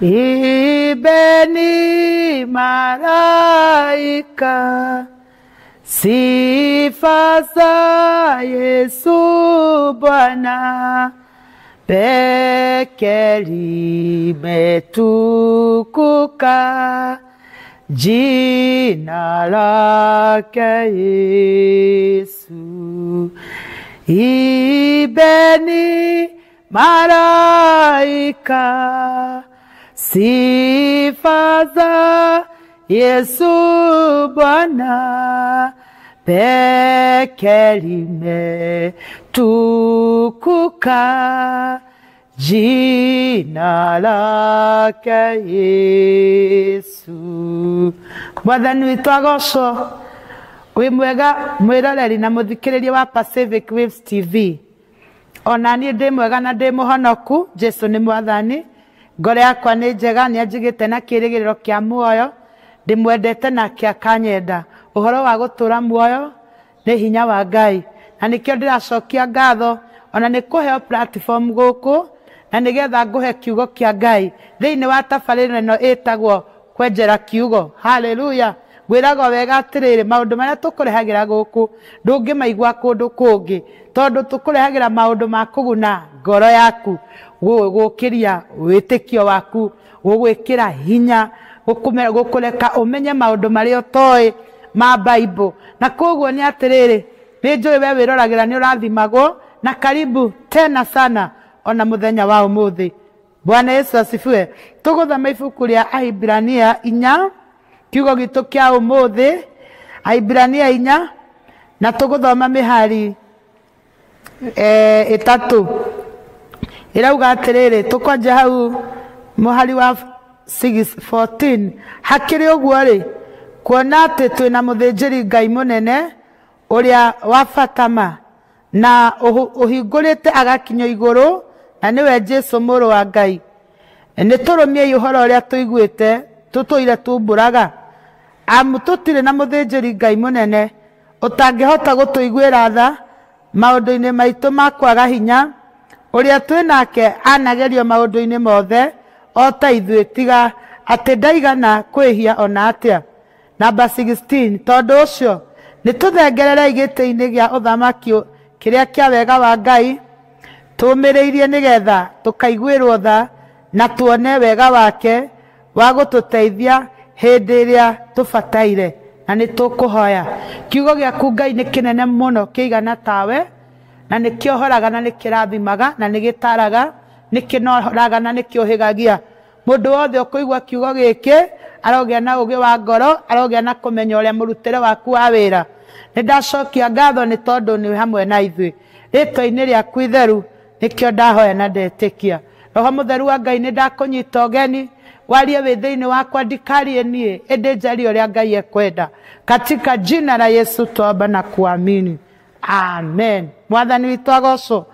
Ibeni malaika, sifa za Yesu Bwana, peke limetukuka, jina lake Yesu. Ibeni malaika, sifa za Yesu Bwana, peke limetukuka, jina lake Yesu. Mwathani witũ agocwo. Wĩ mwega mwĩroreri na mũthikĩrĩria wa Pacific Waves TV. Ona niĩ ndĩ mwega na ndĩ mũhonoku, Jesu nĩ Mwathani. Ngoro yakwa nĩ njega, nĩ anjigĩte na kĩĩrĩgĩrĩro kĩa muoyo, ndĩmwendete na akanyenda. Ũhoro wa gũtũra muoyo nĩ hinya wa Ngai, na nĩkĩo ndĩracokia ngatho ona nĩ kũheo platform gũkũ, na nĩgetha ngũhe kiugo kĩa Ngai thĩinĩ wa tabarĩra ĩno ĩtagwo kwenjera kiugo. Hallelujah. Gwĩragwo wega atĩrĩrĩ, maũndũ marĩa tũkũrehagĩra gũkũ ndũngĩmaigua kũndũ kũngĩ, tondũ tũkũrehagĩra maũndũ ma kũguna ngoro yaku, gũkĩria wĩtĩkio waku, gũgwĩkĩra hinya, gũkũreka ũmenye maũndũ marĩa ũtoĩ ma Bible. Na koguo nĩ atĩrĩrĩ, nĩ njũĩ we wĩroragĩra nĩ ũrathimagwo, na karibu tena sana ona mũthenya wa ũmũthĩ. Bwana Yesu asifiwe. Tũgũthoma ibuku rĩa Ahibirania 4, kiugo gitũ kĩa ũmũthĩ, Ahibirania 4, na tũgũthoma mĩhari 3. Irauga atĩrĩrĩ, tũkwanjia hau mũhari wa 6:14. Hakĩrĩ ũguo rĩ, kuona atĩ twĩna mũthĩnjĩri Ngai mũnene ũrĩa wa bata ma, na ũhingũrĩte agakinya igũrũ, na nĩwe Jesũ mũrũ wa Ngai. Nĩ tũrũmiei ũhoro ũrĩa tũiguĩte tũtũire tumbũraga, amu tũtirĩ na mũthĩnjĩri Ngai mũnene ũtangĩhota gũtũiguĩra tha maũndũ-inĩ maitũ ma kwaga hinya, ũrĩa twĩnake anagerio maũndũ-inĩ mothe o ta ithuĩ, tiga atĩ ndaigana kwĩhia ona atĩa. Namba 16. Tondũ ũcio nĩ tũthengerere gĩtĩ-inĩ gĩa ũthamaki kĩrĩa kĩa wega wa Ngai, tũmĩrĩirie nĩgetha tũkaiguĩrwo tha na tuone wega wake wa gũtũteithia hĩndĩ ĩrĩa tũbataire. Na nĩ tũkũhoya. Kiugo gĩaku Ngai nĩ kĩnene mũno kĩigana tawe, na nĩ kĩohoraga na nĩ kĩrathimaga na nĩ gĩtaraga, nĩ kĩnohoraga na nĩ kĩũhĩgagia. Mũndũ wothe ũkũigua kiugo gĩkĩ arogĩa na ũgĩ wa ngoro, arogĩa na kũmenya ũrĩa mũrutĩre waku wa wĩra. Nĩ ndacokia ngatho nĩ tondũ nĩ hamwe na ithuĩ. Rĩtwa-inĩ rĩaku itheru nĩkĩo ndahoya na ndetĩkia. Roho Mũtheru wa Ngai nĩ ndakũnyita ũgeni, warie wĩ thĩinĩ wakwa, ndikarie niĩ, ĩndĩ njarie ũrĩa Ngai ekwenda. Katika jina la Yesu tuomba na kuamini. Amen. Mwathani witũ agocwo.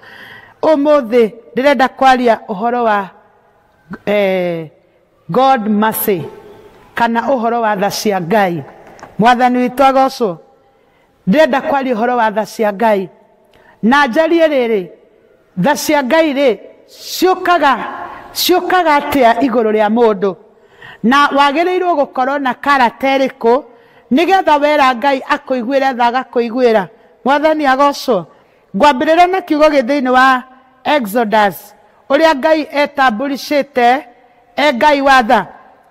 Ũmũthĩ ndĩrenda kwaria ũhoro wa God mercy, kana ũhoro wa tha cia Ngai. Mwathani witũ agocwo. Ndĩrenda kwaria ũhoro wa tha cia Ngai. Na njarie rĩrĩ, tha cia Ngai rĩ, ciũkaga atĩa igũrũ rĩa mũndũ, na wagĩrĩirwo gũkorwo na karata ĩrĩkũ nĩgetha wera Ngai akũiguĩre tha agakũiguĩra. Mwathani agocwo. Ngwambĩrĩra na kiugo gĩthĩinĩ wa Exodus, ũrĩa Ngai etambũricĩte Ngai wa tha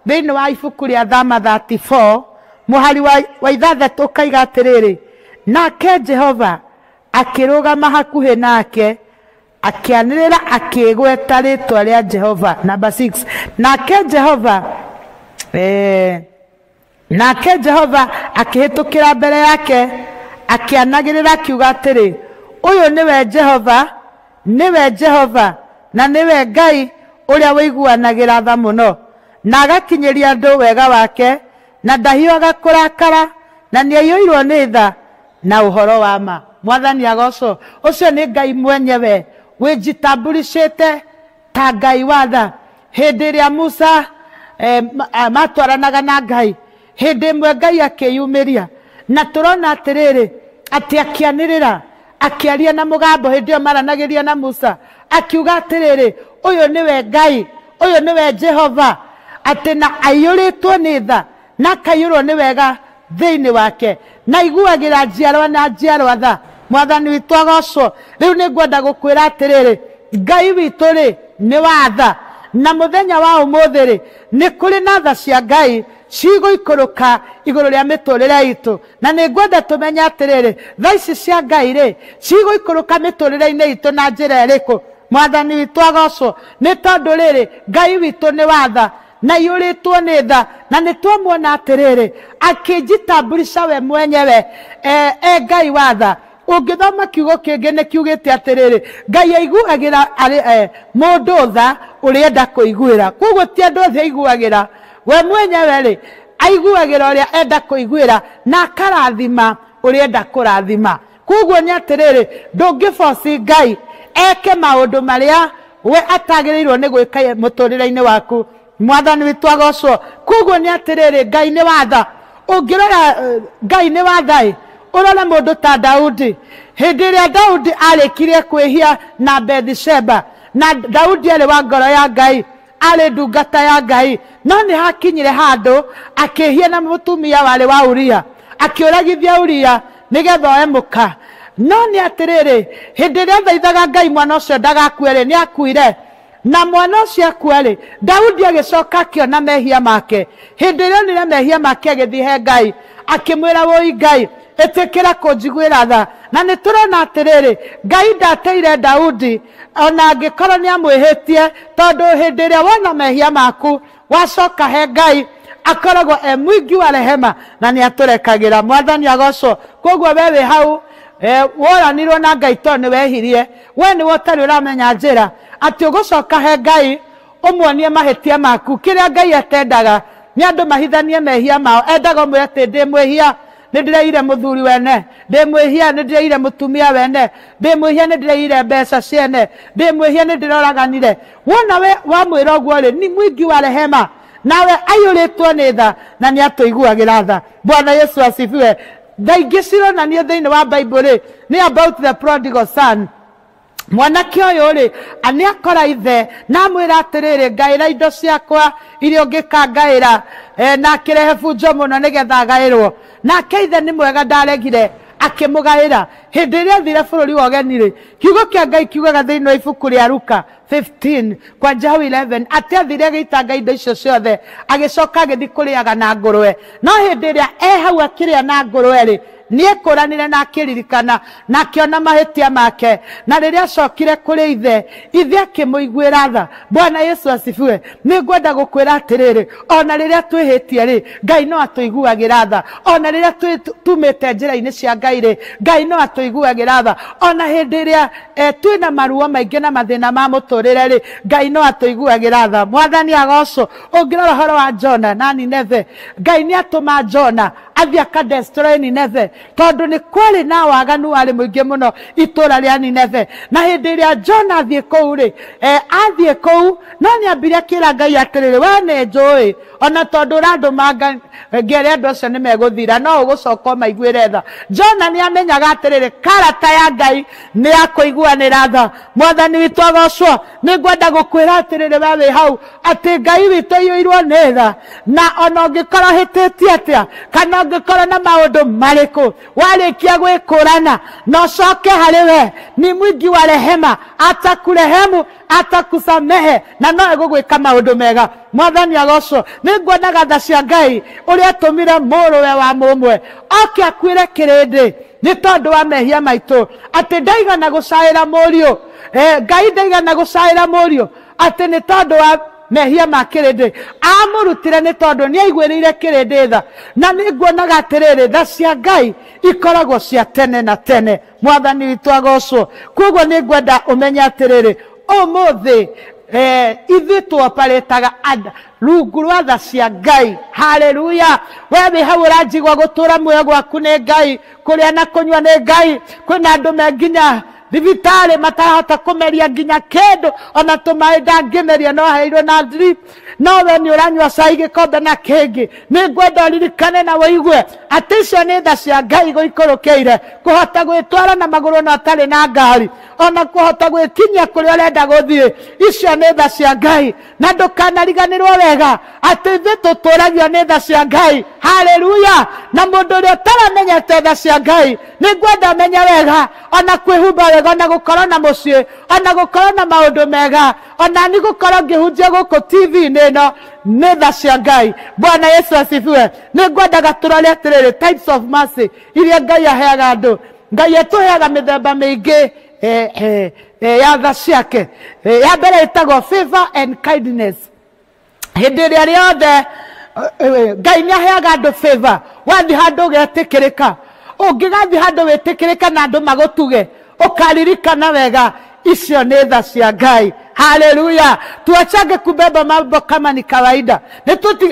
thĩinĩ wa ibuku rĩa Thama 34 mũhari wa 6 ũkaiga atĩrĩrĩ, nake Jehova akĩrũgama hakuhĩ nake, akĩanĩrĩra akĩgweta rĩtwa rĩa Jehova. Number 6. Nake Jehova akĩhĩtũkĩra mbere yake, akĩanagĩrĩra akiuga atĩrĩ, ũyũ nĩwe Jehova, na nĩwe Ngai ũrĩa wĩiguanagĩra tha mũno, na agakinyĩria andũ wega wake, na ndahiũhaga kũrakara, na nĩaiyũirwo nĩ tha na ũhoro wa ma. Mwathani agocwo. Ũcio nĩ Ngai mwenyewe wĩjitambulicĩte ta Ngai wa tha. Hĩndĩ ĩrĩa Musa matwaranaga na Ngai, hĩndĩ ĩmwe Ngai akĩyumĩria, na tũrona atĩrĩrĩ atĩ akĩanĩrĩra, akĩaria na mũgambo hĩndĩ ĩyo maranagĩria na Musa, akiuga atĩrĩrĩ, ũyũ nĩwe Ngai uyu niwe Jehova ati na aiyuritwo ni tha na kaiyurwo ni wega thiini wake na iguagira njiarwa na njiarwa tha. Mwathani witu agocwo. Riu ni ngwenda gukwira atiriri Ngai witu ri ni watha na muthenya wa umuthi ri ni kuri na tha cia Ngai ciguikuruka iguru ria miturire itu na ni ngwenda tumenye atiriri tha ici cia Ngai ri ciguikuruka miturire-ini itu na njira iriku. Mwathani witu agocwo ni tondu riri Ngai witu ni watha na yuritwo ni tha na ni twamuona atiriri akijitambulisha we mwenyewe Ngai watha. Ungithoma kiugo kingi ni kiugite atiriri Ngai aiguagira mundu tha urienda kuiguira. Koguo ti andu othe aiguagira, we mwenyewe ri aiguagira uria enda kuiguira na akarathima urienda kurathima. Koguo ni atiriri ndungiboci Ngai eke maundu maria we atagirirwo ni gwika muturire-ini waku. Mwathani witu agocwo. Koguo ni atiriri Ngai ni watha. Ungirora Ngai ni watha urona mundu ta Daudi. Hindi iria Daudi arikirie kwihia na Bathsheba na Daudi ari wa ngoro ya Ngai, ari ndungata ya Ngai, no ni hakinyire handu akihia na mutumia wari wa Uria, akiuragithia Uria nigetha oe muka. No ni atiriri hindi iria thaithaga Ngai mwana ucio ndagakue ni akuire na mwana ucio akua Daudi agicoka akiona mehia make. Hindi iria nire mehia make agithie he Ngai akimwira woi Ngai etekera kunjiguira tha. Na ni turona atiriri Ngai ndateire Daudi ona angikorwo ni amwihitie tondu hindi iria wona mehia maku wacoka he Ngai akoragwo mwingi wa rehema na ni aturekagira. Mwathani agocwo. Koguo we wi hau woranirwo na Ngai to ni wehirie, we ni wotari uramenya njira ati ugucoka he Ngai umwonie mahitia maku. Kiria Ngai atendaga ni andu mahithanie mehia mao. Endaga umwire ati ndi mwihia ni ndireire muthuri wene, ndi mwihia ni ndireire mutumia wene, ndi mwihia ni ndireire mbeca ciene, ndi mwihia ni ndiroraganire. Wona we wamwira uguo ri ni mwingi wa rehema nawe aiyuritwo ni tha na ni atuiguagira tha. Bwana Yesu asifiwe. Thaingi cironania thiini wa Bible ni about the prodigal son. Mwanake uyu ri ani akora ithe na amwira atiriri ngaira indo ciakwa iria ungikangaira na akirehe bunjo muno nigetha agairwo. Nake ithe ni mwega ndaregire akimugaira. Hindi iria athire bururi wa ugeni ri kiugo kia Ngai kiugaga thiini wa ibuku ria Luka 15 kwanja 11 ati athire agitanga indo icio ciothe agicoka agithi kuriaga na ngurwe. No hindi iria hau akiria na ngurwe ri ni ekuranire na akiririkana na akiona mahitia make na riria acokire kuri ithe akimuiguira tha. Bwana Yesu asifiwe. Ni ngwenda gukwira atiriri ona riria twihitie ri Ngai no atuiguagira tha. Ona riria tumite njira-ini cia Ngai ri Ngai no atuiguagira tha. Ona hindi iria twina maruo maingi na mathina ma muturire ri Ngai no atuiguagira tha. Mwathani agocwo. Ungirora horo wa Jona na Nineve, Ngai ni atuma Jona athia kadestroy Nineve tondu ni kwari na waganu wari muingi muno itura ria Nineve. Na hindi iria Jona athie kou ri athie kou no ni ambiria kira Ngai atiriri we ni njui ona tondu uranduma ngere andu acio ni meguthira no ugucoka maiguire tha. Jona ni amenyaga atiriri karata ya Ngai ni ya kuiguanira tha. Mwathani witu agocwo. Ni ngwenda gukwira atiriri we wi hau ati Ngai witu aiyuirwo ni tha na ona ungikorwo hititie atia kana ungikorwo na maundu mariku warikia gwikurana no coke hariwe ni mwingi wa rehema, atakurehemu atakusamehe na no egugwika maundu mega. Mwathani agocwo. Ni ngwendaga tha cia Ngai uria atumire muruwe wa mumwe oke akwire kirindi ni tondu wa mehia maitu ati ndaigana gucaira muriu Ngai ndaigana gucaira muriu ati ni tondu wa mehia ma kirindi amurutire ni tondu ni aiguirire kirindi tha. Na ni nguonaga atiriri tha cia Ngai ikoragwo cia tene na tene. Mwathani witu agocwo. Koguo ni ngwenda umenye atiriri umuthi ithi twoparetaga rungu rwa tha cia Ngai. Haleluya. We wi hau uranjigua gutura muoyo gwaku ni Ngai, kuria na kunywa ni Ngai. Kwina andu menginya thibitari matarahota kumeria nginya kendo ona tumae ndangimeria no hairwo na drip no we ni uranywa cai gikombe na kingi ni ngwenda ririkane na wigue ati icio ni tha cia Ngai guikorokeire kuhota gwitwara na maguru no atari na ngari ona kuhota gwikinyia kuria urenda guthie icio ni tha cia Ngai na ndukanariganirwo wega ati ithuĩ tuturagio ni tha cia Ngai haleluya na mundu uria utaramenyete tha cia Ngai ni ngwenda menye wega ona kwihumba wega ona gukorwo na mucii ona gukorwo na maundu mega ona ni gukorwo ngihunjia guku TV-inĩ ĩno nĩ tha cia Ngai. Bwana Yesu asifiwe. Nĩ ngwendaga tũrore atĩrĩrĩ types of mercy iria Ngai aheaga andũ. Ngai atũheaga mĩthemba mĩingĩ ya tha ciake. Ya mbere ĩtagwo favor and kindness. Hĩndĩ ĩrĩa rĩothe Ngai nĩ aheaga andũ favor, wathiĩ handũ ũgetĩkĩrĩka, ũngĩgathiĩ handũ wĩtĩkĩrĩka na andũ magũtuge ũkaririkana wega icio nĩ tha cia Ngai. Haleluya. Tuachage kubeba mambo kama ni kawaida.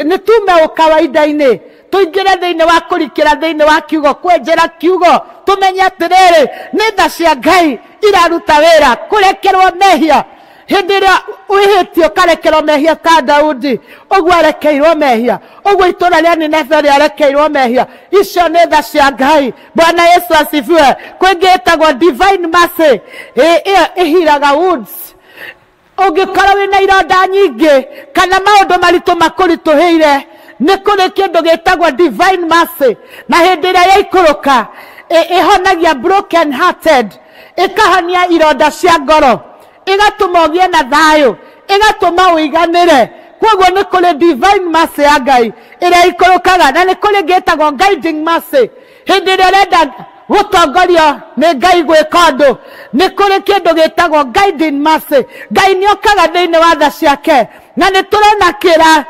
Nitume ukawaida-inĩ tuingire thĩinĩ wa kũrikĩra thĩinĩ wa kiugo kwenjera kiugo tumenye atĩrĩrĩ nĩ tha cia Ngai iraruta wĩra kũrekerwo mehia. Hĩndĩ ĩrĩa wĩhĩtio ũkarekerwo mehia ta Daudi ũguo arekeirwo mehia, ũguo itũũra rĩa Nineve rĩarekeirwo mehia. Icio nĩ tha cia Ngai. Bwana Yesu asifiwe. Kwĩngĩ ĩtagwo divine mercy ĩhiraga wounds. Ũngĩkorwo wĩna ironda nyingĩ kana maũndũ maritũ makũritũhĩire nĩ kũrĩ kĩndũ gĩtagwo divine mercy na hĩndĩ ĩrĩa yaikũrũka ĩhonagia broken hearted, ĩkahonia ironda cia ngoro, ĩgatũma ũgĩe na thayũ, ĩgatũma ũiganĩre. Koguo nĩ kũrĩ divine mercy ya Ngai ĩrĩa ikũrũkaga na nĩ kũrĩ gĩtagwo guiding mercy. Hĩndĩ ĩrĩa ũrenda gutongorio nĩ Ngai gwĩka ũndũ nĩ kũrĩ kĩndũ gĩtagwo guiding mercy. Ngai nĩ okaga thĩinĩ wa tha ciake na nĩ tũrona kĩra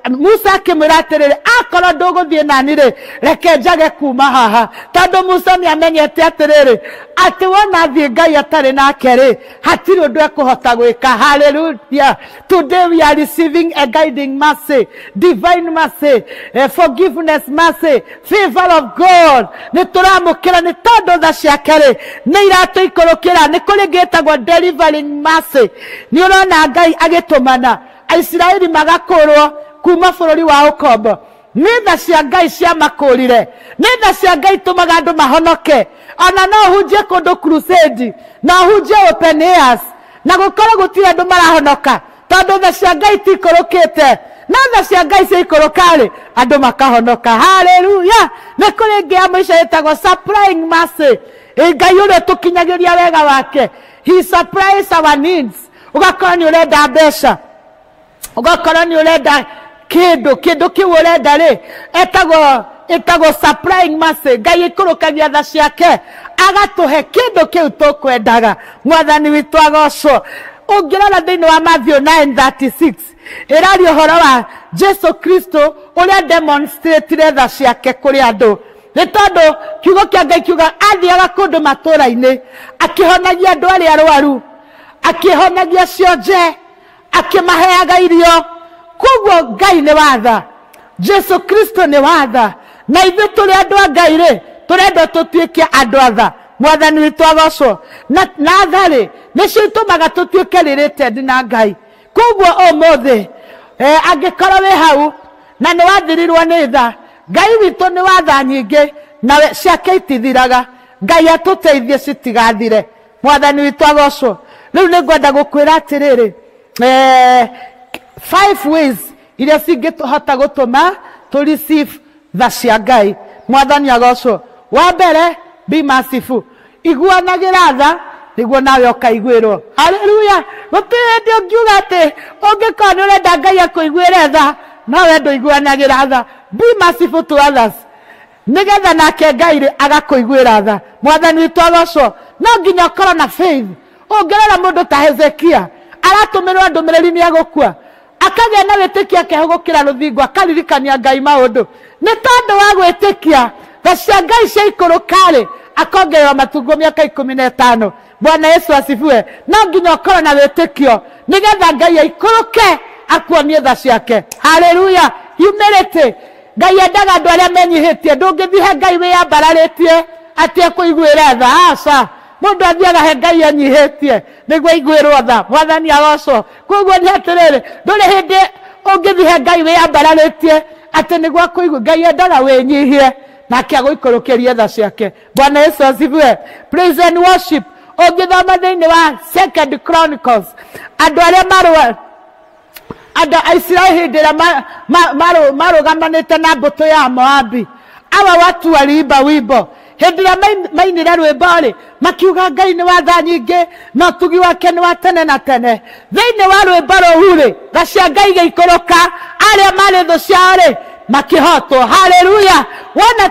Musa akĩmwĩra atĩrĩrĩ akorwo ndũgũthiĩ nani rĩ reke njage kuma haha, tondũ Musa nĩ amenyete atĩrĩrĩ atĩ wona thiĩ Ngai atarĩ nake rĩ hatirĩ ũndũ ekũhota gwĩka. Hallelujah. Today we are receiving a guiding mercy, divine mercy, forgiveness mercy, favor of God. Nĩ tũramũkĩra nĩ tondũ tha ciake rĩ nĩ iratũikũrũkĩra. Nĩ kũrĩ gĩtagwo delivering mercy. Nĩ ũrona Ngai agĩtũmana Aisiraeli magakũrwo kuma bũrũri wa ũkombo. Nĩ tha cia Ngai cia makũrire, nĩ tha cia Ngai tũmaga andũ mahonoke. Ona no ũhunjie kũndũ crusade na ũhunjie open airs na gũkorwo gũtirĩ andũ marahonoka tondũ tha cia Ngai tikũrũkĩte, na tha cia Ngai ciaikũrũka-rĩ andũ makahonoka. Haleluya. Nĩ kũrĩ ĩngĩ ya mũico ĩtagwo supplying mercy. Ngai ũrĩa tũkinyagĩria wega wake, he supplies our needs. Ũgakorwo nĩ ũrenda mbeca, ugakorwo ni urenda kĩndũ kĩu urenda rĩ etagwo supplying mercy. Ngai ikurukagia tha ciake agatuhe kĩndũ kĩu tukwendaga. Mwathani witũ agocwo. Ũngĩrora thĩinĩ wa Matthew 9:36 ĩraria ũhoro wa Jesu Kristo ũrĩa demonstrate tha ciake kũrĩ andũ. Nĩ tondũ kiugo kĩa Ngai kiuga athiaga kũndũ matũũra-inĩ akĩhonagia andũ arĩa arwaru, akĩhonagia cionje, akimaheaga irio. Koguo Ngai nĩ watha, Jesu Kristo nĩ watha, na ithuĩ tũrĩ andũ a Ngai rĩ tũrenda tũtuĩke andũ atha. Mwathani witũ agocwo. Na tha-rĩ nĩcio itũmaga tũtuĩke related na Ngai. Koguo ũmũthĩ angĩkorwo wĩ hau na nĩ wathirirwo nĩ tha, Ngai witũ nĩ watha nyingĩ na ciake itithiraga. Ngai atũteithie citigathire. Mwathani witũ agocwo. Rĩu nĩ ngwenda gũkwĩra atĩrĩrĩ 5 ways iria cingĩhota gũtũma to receive tha cia Ngai. Mwathani agocwo. Wa mbere, be merciful. Iguanagĩra tha nĩguo nawe ũkaiguĩrwo. Haleluya. Gũtirĩ hĩndĩ ũngiuga atĩ ũngĩkorwo nĩ ũrenda Ngai akũiguĩre tha nawe ndũiguanagĩra tha. Be merciful to others nĩgetha nake Ngai agakũiguĩra tha. Mwathani witũ agocwo. No nginya ũkorwo na faith. Ũngĩrora mũndũ ta Hezekia aratũmĩrwo ndũmĩrĩri nĩ agũkua, akagĩa na wĩtĩkia akĩhũgũkĩra rũthingo akaririkania Ngai maũndũ. Nĩ tondũ wa gwĩtĩkia tha cia Ngai ciaikũrũka-rĩ akongererwo matungo mĩaka 15. Bwana Yesu asifiwe. No nginya ũkorwo na wĩtĩkio nĩgetha Ngai aikũrũke akuonie tha ciake. Haleluya. Humility. Ngai endaga andũ arĩa menyihĩtie. Ndũngĩthiĩ Ngai wĩyambararĩtie atĩ ekũiguĩra tha. Aca. mundu athiaga he ngai anyihitie niguo igwirwo tha mwathani agocwo koguo ni atiriri nduri hindi ungithihe ngai wiyambararitie ati niguo kuigua ngai endaga winyihie nake aguikurukirie tha ciake bwana Yesu asifiwe praise and worship ungithoma thiini wa 2 Chronicles andu aria marwa andu a Israeli hindi ria marugamanite na mbuto ya Moabi awa watu waliimba wimbo hindi ria mainire rwimbo ri makiuga ngai ni wa tha nyingi na tugi wake ni wa tene na tene thiini wa rwimbo rũu ri tha cia ngai giikuruka aria mari thu ciao ri makihotwo haleluya wona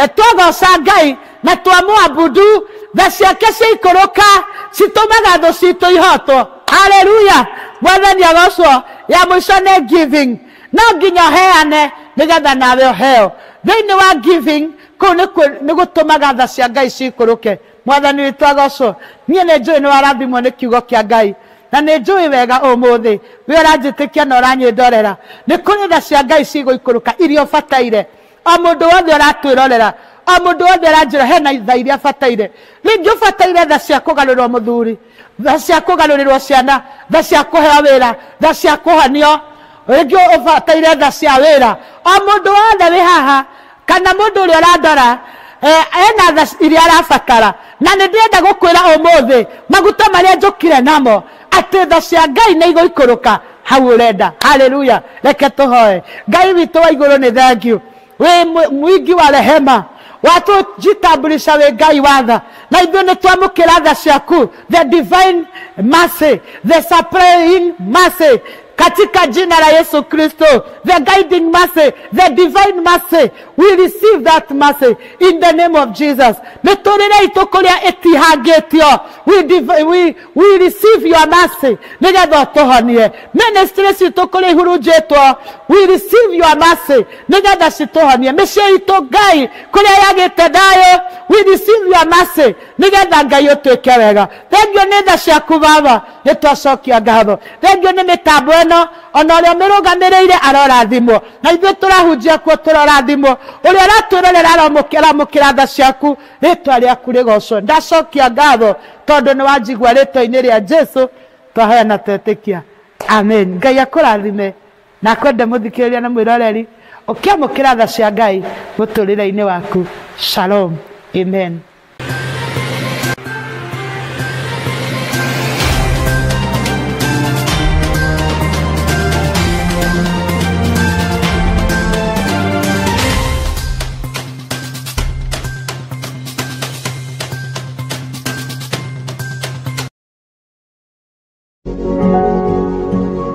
twagoca ngai na twamuabudu tha ciake ciaikuruka citumaga thu citu ihotwo haleluya mwathani agocwo ya mwico ni giving no nginya heane nigetha nawe uheo thiini wa giving kuu ni gutumaga tha cia ngai ciikuruke mwathani witu agocwo nie ni njui ni warathimwo ni kiugo kia ngai na ni njui wega umuthi we uranjitikia na uranyindorera ni kuri tha cia ngai ciguikuruka iria bataire o mundu wothe uratwirorera o mundu wothe uranjira hena tha iria bataire ringi ubataire tha cia kugarurirwo muthuri tha cia kugarurirwo ciana tha cia kuheo wira tha cia kuhanio ringi ubataire tha cia wira o mundu wothe wi haha kana mundu uria urandora ena tha iria arabatara na ni ndirenda gukwira umuthi maguta maria njukire namo ati tha cia ngai ni iguikuruka hau urenda haleluya reke tuhoe ngai witu wa iguru ni thank you we mwingi wa rehema watu jitambulisha we ngai watha na ithuĩ nĩ twamũkĩra tha ciaku the divine mercy the supreme mercy katika jina la Yesu Kristo the guiding mercy the divine mercy we receive that mercy in the name of Jesus niturire itukuria etihangitio we receive your mercy nigetha tuhonie ministry citukuria ihurunjitwo we receive your mercy nigetha cituhonie mĩciĩ itũ ngai kuria yagĩte thayũ we receive your mercy nigetha ngai ũtwĩke wega thengio nĩ tha ciaku baba nĩtwacokia ngatho thengio nĩ mĩtambo ĩno ona ũrĩa mĩrũgamĩrĩire arorathimwo na ithuĩ tũrahunjia kuo tũrorathimwo ũrĩa ũratwĩrorera aramũkĩra tha ciaku rĩtwa rĩaku rĩgocwo ndacokia ngatho tondũ nĩ wanjigua rĩtwa-inĩ rĩa Jesu twahoya na twetĩkia amen ngai akũrathime na akwende mũthikĩrĩria na mwĩroreri ũkĩamũkĩra tha cia ngai mũtũrĩre-inĩ waku shalom amen.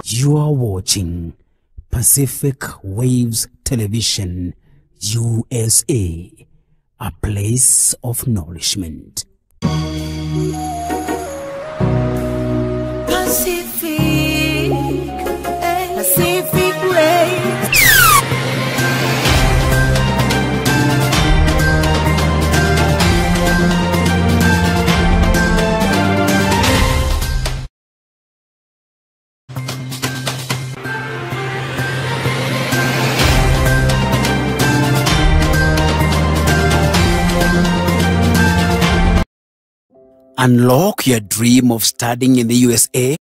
You are watching Pacific Waves Television, USA, a place of nourishment. Pacific Waves. Unlock your dream of studying in the USA.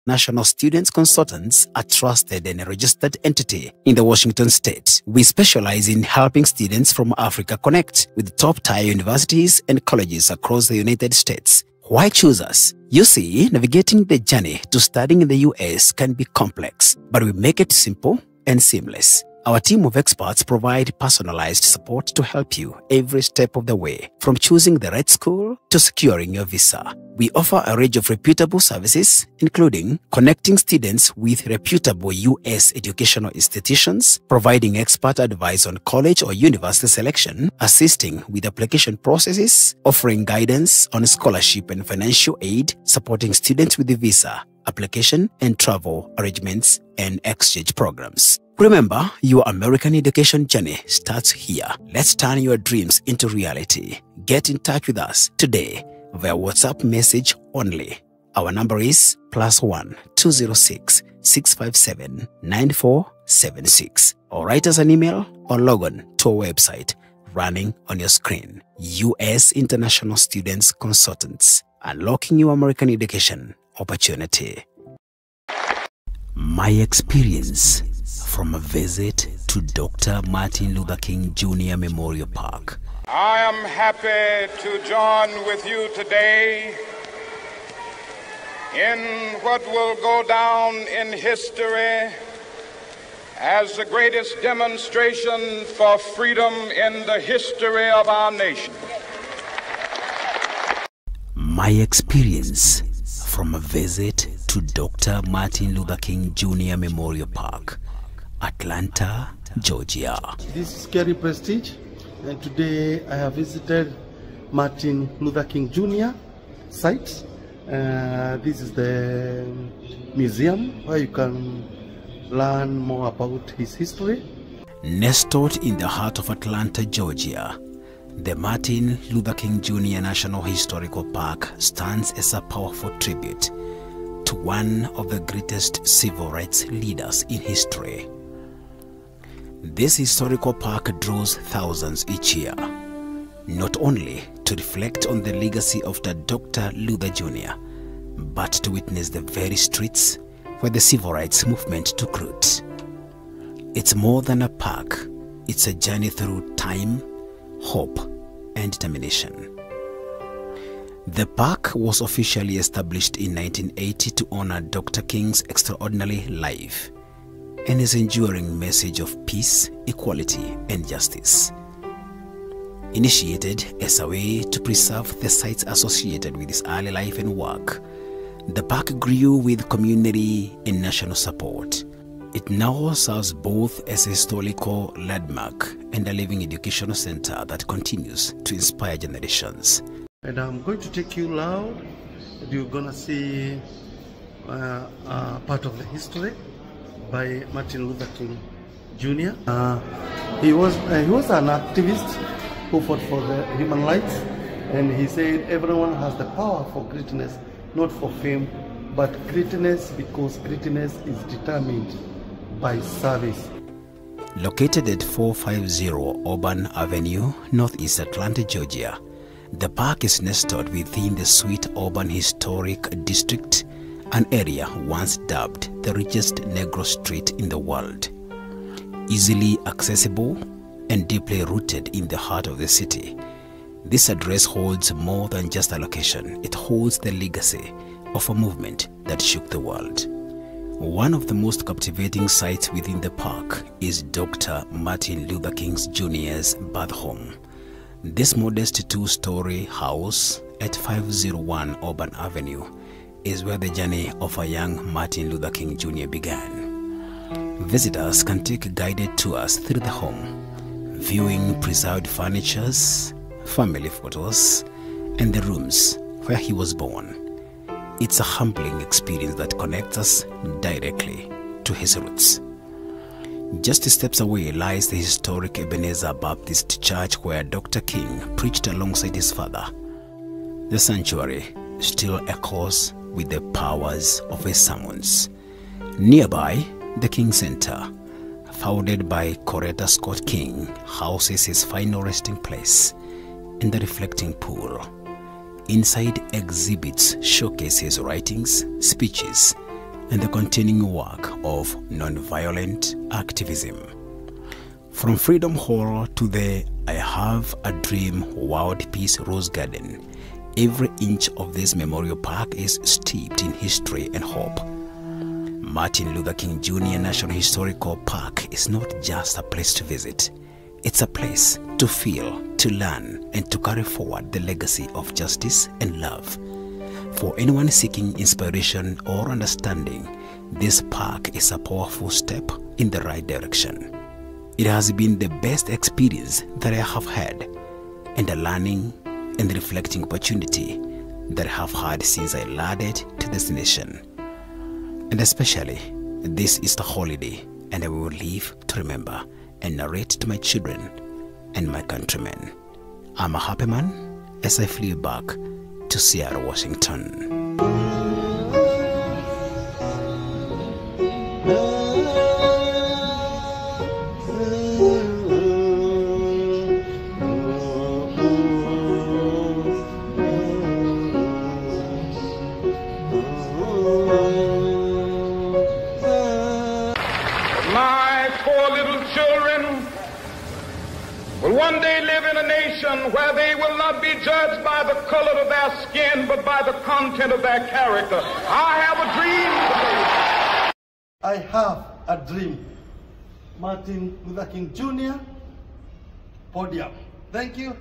National Students Consultants, a trusted and a registered entity in the Washington state. We specialize in helping students from Africa connect with top-tier universities and colleges across the United States. Why choose us? You see, navigating the journey to studying in the US can be complex, but we make it simple and seamless. Our team of experts provide personalized support to help you every step of the way, from choosing the right school to securing your visa. We offer a range of reputable services, including connecting students with reputable U.S. educational institutions, providing expert advice on college or university selection, assisting with application processes, offering guidance on scholarship and financial aid, supporting students with the visa, application and travel arrangements, and exchange programs. Remember, your American education journey starts here. Let's turn your dreams into reality. Get in touch with us today via WhatsApp message only. Our number is +1 206 657 9476. Or write us an email or log on to our website running on your screen. U.S. International Students Consultants, unlocking your American education opportunity. My experience from a visit to Dr. Martin Luther King Jr. Memorial Park. I am happy to join with you today in what will go down in history as the greatest demonstration for freedom in the history of our nation. My experience from a visit to Dr. Martin Luther King Jr. Memorial Park, Atlanta, Georgia. This is Kerry Prestige, and today I have visited Martin Luther King Jr. site. This is the museum where you can learn more about his history. Nestled in the heart of Atlanta, Georgia, the Martin Luther King Jr. National Historical Park stands as a powerful tribute to one of the greatest civil rights leaders in history. This historical park draws thousands each year, not only to reflect on the legacy of Dr. Luther Jr., but to witness the very streets where the civil rights movement took root. It's more than a park, it's a journey through time, hope, and determination. The park was officially established in 1980 to honor Dr. King's extraordinary life and his enduring message of peace, equality, and justice. Initiated as a way to preserve the sites associated with his early life and work, the park grew with community and national support. It now serves both as a historical landmark and a living educational center that continues to inspire generations. And I'm going to take you loud. You're gonna see part of the history by Martin Luther King Jr. He was an activist who fought for the human rights, and he said everyone has the power for greatness, not for fame, but greatness because greatness is determined by service. Located at 450 Auburn Avenue, Northeast Atlanta, Georgia, the park is nestled within the Sweet Auburn Historic District, an area once dubbed the richest Negro street in the world. Easily accessible and deeply rooted in the heart of the city, this address holds more than just a location. It holds the legacy of a movement that shook the world. One of the most captivating sites within the park is Dr. Martin Luther King Jr.'s birth home. This modest two-story house at 501 Auburn Avenue is where the journey of a young Martin Luther King Jr. began. Visitors can take guided tours through the home, viewing preserved furnitures, family photos, and the rooms where he was born. It's a humbling experience that connects us directly to his roots. Just steps away lies the historic Ebenezer Baptist Church where Dr. King preached alongside his father. The sanctuary still echoes with the powers of his sermons. Nearby, the King Center, founded by Coretta Scott King, houses his final resting place in the reflecting pool. Inside, exhibits showcase his writings, speeches, and the continuing work of nonviolent activism. From Freedom Hall to the I Have a Dream World Peace Rose Garden, every inch of this memorial park is steeped in history and hope. Martin Luther King Jr. National Historical Park is not just a place to visit. It's a place to feel, to learn, and to carry forward the legacy of justice and love. For anyone seeking inspiration or understanding, this park is a powerful step in the right direction. It has been the best experience that I have had, and a learning and reflecting opportunity that I have had since I landed to destination. And especially, this is the holiday, and I will live to remember and narrate to my children and my countrymen. I'm a happy man as I flew back to Seattle, Washington. poor little children will one day live in a nation where they will not be judged by the color of their skin, but by the content of their character. I have a dream today. I have a dream. Martin Luther King Jr., podium. Thank you.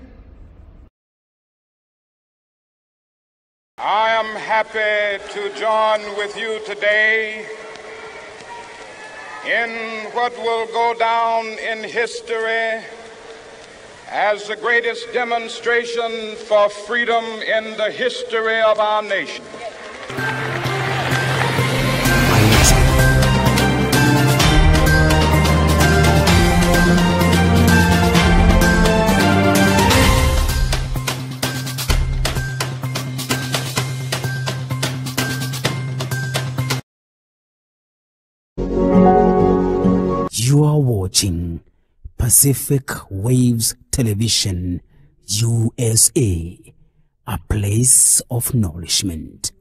I am happy to join with you today in what will go down in history as the greatest demonstration for freedom in the history of our nation. You are watching Pacific Waves Television, USA, a place of nourishment.